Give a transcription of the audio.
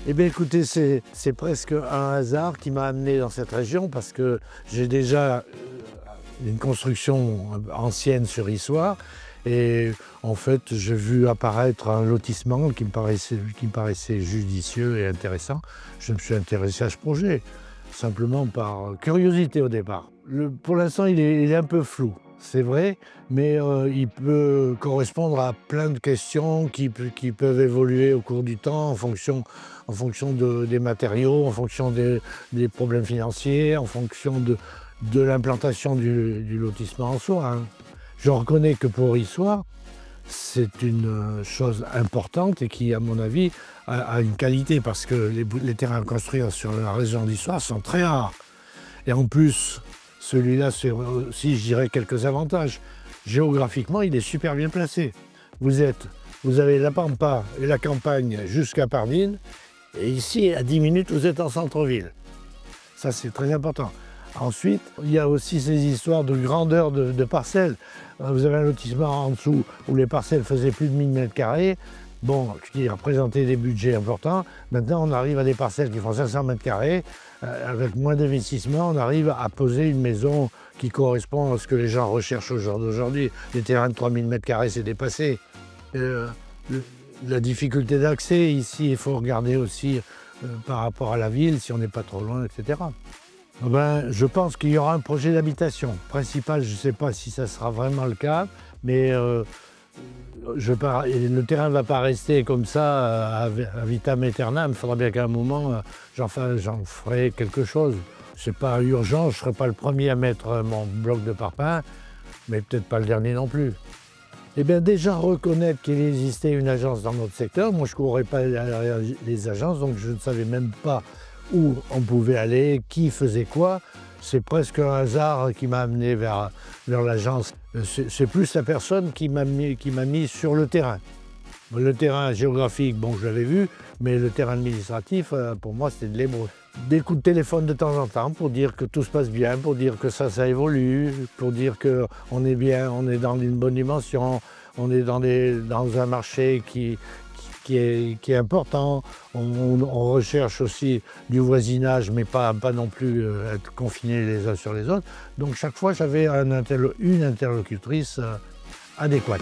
Eh bien écoutez, c'est presque un hasard qui m'a amené dans cette région parce que j'ai déjà une construction ancienne sur Issoire et en fait j'ai vu apparaître un lotissement qui me paraissait judicieux et intéressant. Je me suis intéressé à ce projet, simplement par curiosité au départ. Pour l'instant il est un peu flou, c'est vrai, mais il peut correspondre à plein de questions qui peuvent évoluer au cours du temps en fonction des matériaux, en fonction des problèmes financiers, en fonction de l'implantation du lotissement en soi, hein. Je reconnais que pour Issoire, c'est une chose importante et qui, à mon avis, a une qualité parce que les terrains à construire sur la région d'Issoire sont très rares. Et en plus, celui-là, c'est aussi, je dirais, quelques avantages. Géographiquement, il est super bien placé. Vous avez la pampa et la campagne jusqu'à Pardines, et ici, à 10 minutes, vous êtes en centre-ville. Ça, c'est très important. Ensuite, il y a aussi ces histoires de grandeur de parcelles. Vous avez un lotissement en dessous où les parcelles faisaient plus de 1000 mètres carrés, bon, qui représentait des budgets importants. Maintenant, on arrive à des parcelles qui font 500 mètres carrés. Avec moins d'investissement, on arrive à poser une maison qui correspond à ce que les gens recherchent au jour d'aujourd'hui. Les terrains de 3000 mètres carrés, c'est dépassé. La difficulté d'accès, ici, il faut regarder aussi par rapport à la ville, si on n'est pas trop loin, etc. Ben, je pense qu'il y aura un projet d'habitation principal. Je ne sais pas si ça sera vraiment le cas, mais le terrain ne va pas rester comme ça à vitam aeternam. Il faudra bien qu'à un moment, j'en ferai quelque chose. Ce n'est pas urgent, je ne serai pas le premier à mettre mon bloc de parpaing, mais peut-être pas le dernier non plus. Eh bien, déjà reconnaître qu'il existait une agence dans notre secteur. Moi, je ne courais pas les agences, donc je ne savais même pas où on pouvait aller, qui faisait quoi. C'est presque un hasard qui m'a amené vers l'agence. C'est plus la personne qui m'a mis sur le terrain. Le terrain géographique, bon, je l'avais vu, mais le terrain administratif, pour moi, c'était de l'hébreu. Des coups de téléphone de temps en temps pour dire que tout se passe bien, pour dire que ça évolue, pour dire qu'on est bien, on est dans une bonne dimension, on est dans un marché qui est important. On recherche aussi du voisinage, mais pas non plus être confinés les uns sur les autres. Donc chaque fois, j'avais une interlocutrice adéquate.